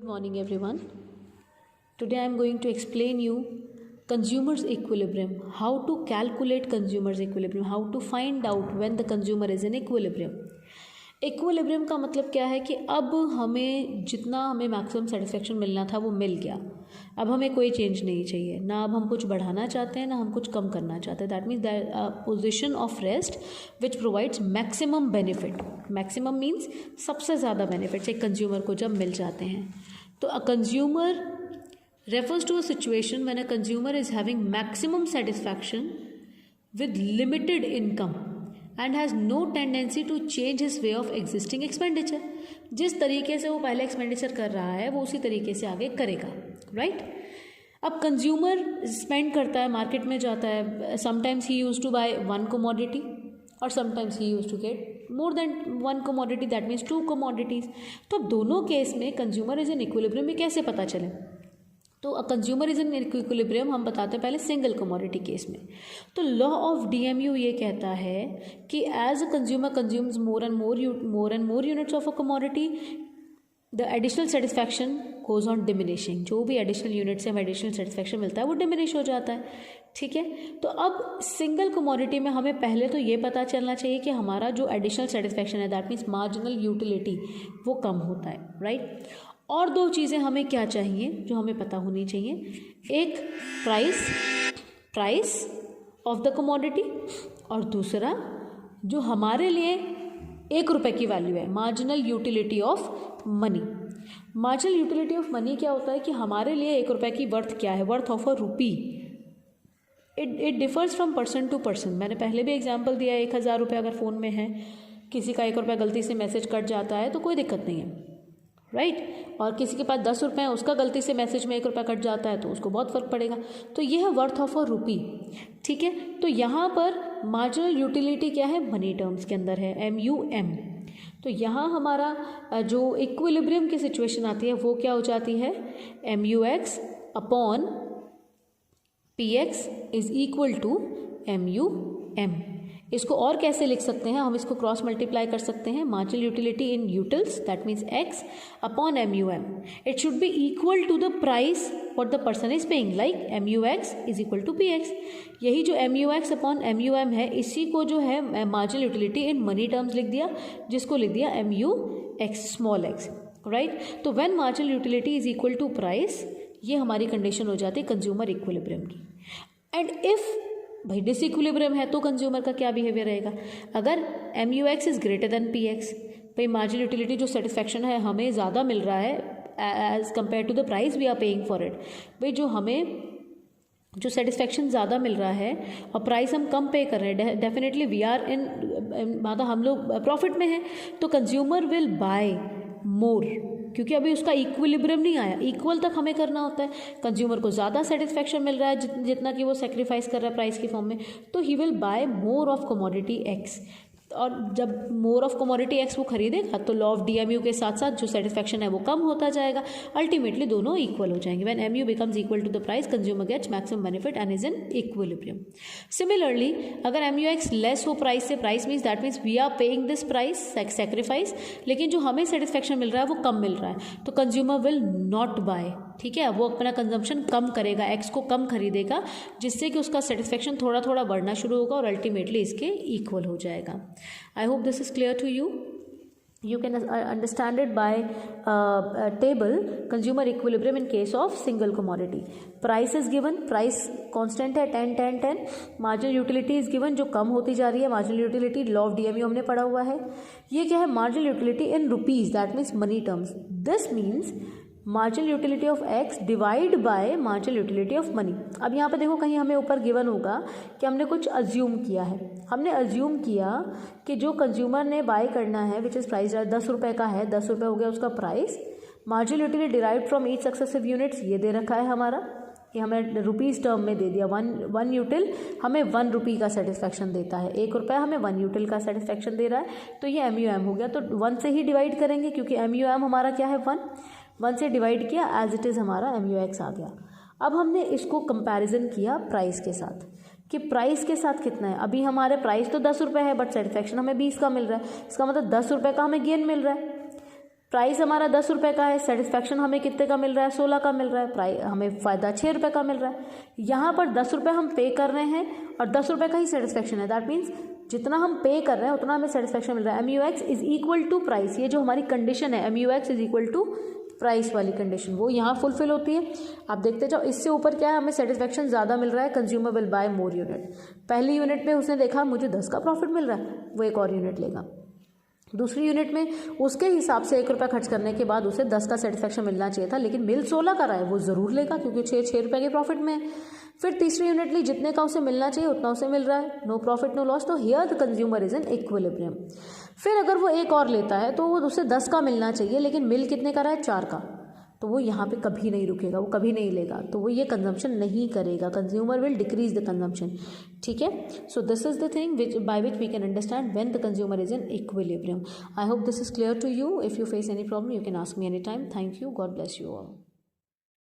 Good morning everyone. Today I am going to explain you consumer's equilibrium, how to calculate consumer's equilibrium, how to find out when the consumer is in equilibrium. Equilibrium का मतलब क्या है कि अब हमें maximum satisfaction मिलना था वो मिल गया. अब हमें कोई चेंज नहीं चाहिए, ना अब हम कुछ बढ़ाना चाहते हैं ना हम कुछ कम करना चाहते हैं. That means position of rest which provides maximum benefit. Maximum means सबसे ज़्यादा बेनिफिट्स एक कंज्यूमर को जब मिल जाते हैं. तो a consumer refers to a situation when a consumer is having maximum satisfaction with limited income and has no tendency to change his way of existing expenditure. जिस तरीके से वो पहले एक्सपेंडिचर कर रहा है वो उसी तरीके से आगे करेगा, राइट? अब कंज्यूमर स्पेंड करता है, मार्केट में जाता है. Sometimes he use to buy one commodity और sometimes he use to get more than one commodity, that means two commodities. तो अब दोनों केस में कंज्यूमर इज इन इक्विलिब्रियम में कैसे पता चले? तो कंज्यूमर इज इन इक्विलिब्रियम हम बताते हैं पहले सिंगल कमोडिटी केस में. तो लॉ ऑफ डीएमयू ये कहता है कि as a consumer consumes more and more units of a commodity, the additional satisfaction goes on diminishing. जो भी एडिशनल यूनिट से हमें एडिशनल सेटिस्फैक्शन मिलता है वो डिमिनिश हो जाता है, ठीक है. तो अब सिंगल कमोडिटी में हमें पहले तो ये पता चलना चाहिए कि हमारा जो एडिशनल सेटिस्फैक्शन है दैट मीन्स मार्जिनल यूटिलिटी वो कम होता है, राइट? और दो चीज़ें हमें क्या चाहिए जो हमें पता होनी चाहिए. एक प्राइस ऑफ द कमोडिटी और दूसरा जो हमारे लिए ₹1 की वैल्यू है, marginal utility of money. Marginal utility of money क्या होता है कि हमारे लिए ₹1 की वर्थ क्या है, worth of a rupee. It differs from person to person. मैंने पहले भी एग्जाम्पल दिया है. ₹1000 अगर फ़ोन में है, किसी का ₹1 गलती से मैसेज कट जाता है तो कोई दिक्कत नहीं है, राइट? और किसी के पास ₹10 हैं, उसका गलती से मैसेज में ₹1 कट जाता है तो उसको बहुत फ़र्क पड़ेगा. तो ये है वर्थ ऑफ अ रूपी, ठीक है. तो यहाँ पर मार्जिनल यूटिलिटी क्या है, मनी टर्म्स के अंदर है, MUM. तो यहाँ हमारा जो इक्विलिब्रियम की सिचुएशन आती है वो क्या हो जाती है, MUX upon PX is equal to MUM. इसको और कैसे लिख सकते हैं, हम इसको क्रॉस मल्टीप्लाई कर सकते हैं. Marginal utility in utils that means X upon MUM. It should be equal to the price what the person is paying, like MUX is equal to PX. यही जो MUX अपॉन MUM है इसी को जो है marginal utility in money terms लिख दिया, जिसको लिख दिया MUX स्मॉल x, राइट? तो when marginal utility is equal to price, ये हमारी कंडीशन हो जाती है कंज्यूमर इक्विलिब्रियम की. एंड इफ भाई डिसइक्विलिब्रियम है तो कंज्यूमर का क्या बिहेवियर रहेगा? अगर MUX is greater than PX, भाई मार्जिनल यूटिलिटी जो सेटिस्फैक्शन है हमें ज़्यादा मिल रहा है as compare to the price we are paying for it. भाई जो सेटिस्फैक्शन ज़्यादा मिल रहा है और प्राइस हम कम पे कर रहे हैं, डेफिनेटली वी आर इन मतलब हम लोग प्रॉफिट में हैं. तो कंज्यूमर विल बाय मोर, क्योंकि अभी उसका इक्विलिब्रियम नहीं आया. इक्वल तक हमें करना होता है. कंज्यूमर को ज़्यादा सेटिस्फैक्शन मिल रहा है जितना कि वो सेक्रीफाइस कर रहा है प्राइस की फॉर्म में, तो he will buy more of commodity X. और जब मोर ऑफ कमोडिटी X वो खरीदेगा तो लॉ ऑफ DMU के साथ साथ जो सेटिस्फैक्शन है वो कम होता जाएगा. अल्टीमेटली दोनों इक्वल हो जाएंगे. When MU becomes equal to the price, consumer gets maximum benefit and is in equilibrium. Similarly अगर MUX लेस हो प्राइस से, price means that means we are paying this price sacrifice, लेकिन जो हमें satisfaction मिल रहा है वो कम मिल रहा है, तो कंज्यूमर विल नॉट बाय, ठीक है. वो अपना कंजम्पशन कम करेगा, X को कम खरीदेगा, जिससे कि उसका सेटिस्फैक्शन थोड़ा थोड़ा बढ़ना शुरू होगा और अल्टीमेटली इसके इक्वल हो जाएगा. I hope this is clear to you. You can understand it by table consumer equilibrium in case of single commodity. Price is given, price constant है 10. Marginal utility is given जो कम होती जा रही है. Marginal utility law of DMU हमने पढ़ा हुआ है. ये क्या है, marginal utility in rupees that means money terms. This means marginal utility of X divide by marginal utility of money. अब यहाँ पे देखो कहीं हमें ऊपर गिवन होगा कि हमने कुछ अज्यूम किया है. हमने अज्यूम किया कि जो कंज्यूमर ने बाय करना है विच इज़ प्राइस ₹10 का है, ₹10 हो गया उसका price. Marginal utility derived from each successive units ये दे रखा है हमारा, ये हमें रुपीज़ टर्म में दे दिया. वन यूटिल हमें ₹1 का सेटिस्फैक्शन देता है, ₹1 हमें 1 यूटिल का सेटिस्फैक्शन दे रहा है. तो ये MUM हो गया. तो 1 से ही डिवाइड करेंगे क्योंकि MUM हमारा क्या है 1 से डिवाइड किया, एज इट इज़ हमारा MUX आ गया. अब हमने इसको कंपैरिजन किया प्राइस के साथ कि प्राइस के साथ कितना है. अभी हमारे प्राइस तो ₹10 है बट सेटिस्फैक्शन हमें 20 का मिल रहा है. इसका मतलब ₹10 का हमें गेन मिल रहा है. प्राइस हमारा 10 रुपये का है, सेटिस्फैक्शन हमें कितने का मिल रहा है, 16 का मिल रहा है, प्राइस हमें फ़ायदा 6 रुपये का मिल रहा है। यहाँ पर 10 रुपये हम पे कर रहे हैं और 10 रुपये का ही सेटिस्फैक्शन है। दैट मीन्स जितना हम पे कर रहे हैं उतना हमें सेटिस्फैक्शन मिल रहा है। MUX is equal to price, ये जो हमारी कंडीशन है MUX is equal to price वाली कंडीशन, वो यहाँ फुलफिल होती है। आप देखते जाओ, इससे ऊपर क्या है, हमें सेटिस्फैक्शन ज़्यादा मिल रहा है, consumer will buy more unit. पहली यूनिट में उसने देखा मुझे 10 का प्रॉफिट मिल रहा है, वो एक और यूनिट लेगा। दूसरी यूनिट में उसके हिसाब से 1 रुपया खर्च करने के बाद उसे 10 का सेटिस्फैक्शन मिलना चाहिए था, लेकिन मिल 16 का रहा है, वो ज़रूर लेगा क्योंकि 6 रुपये के प्रॉफिट में है। फिर तीसरी यूनिट ली, जितने का उसे मिलना चाहिए उतना उसे मिल रहा है, नो प्रॉफिट नो लॉस, तो here the consumer is in equilibrium. फिर अगर वो एक और लेता है तो वो उसे 10 का मिलना चाहिए, लेकिन मिल कितने का रहा है, 4 का, तो वो यहाँ पे कभी नहीं रुकेगा, वो कभी नहीं लेगा, तो वो ये कंजम्पशन नहीं करेगा, consumer will decrease the consumption. ठीक है, so this is the thing which by which we can understand when the consumer is in equilibrium. I hope this is clear to you. If you face any problem you can ask me any time. Thank you, god bless you all.